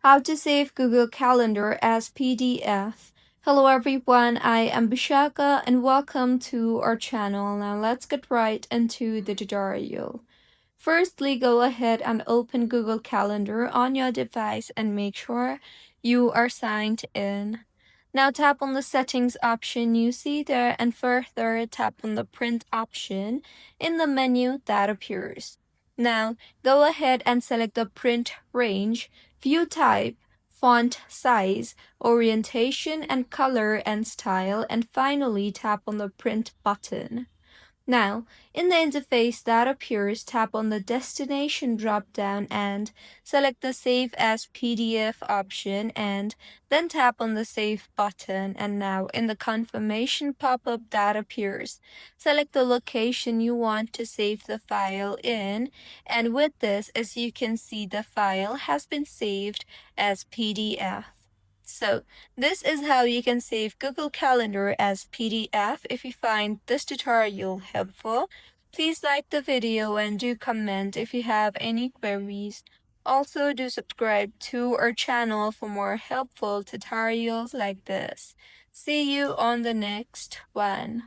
How to save Google Calendar as PDF. Hello everyone, I am Bishaka and welcome to our channel. Now let's get right into the tutorial. Firstly, go ahead and open Google Calendar on your device and make sure you are signed in. Now tap on the settings option you see there and further tap on the print option in the menu that appears. Now go ahead and select the print range, view type, font size, orientation and color and style, and finally tap on the print button. Now, in the interface that appears, tap on the Destination drop-down and select the Save as PDF option and then tap on the Save button. And now, in the confirmation pop-up that appears, select the location you want to save the file in. And with this, as you can see, the file has been saved as PDF. So, this is how you can save Google Calendar as PDF. If you find this tutorial helpful, please like the video and do comment if you have any queries. Also, do subscribe to our channel for more helpful tutorials like this. See you on the next one.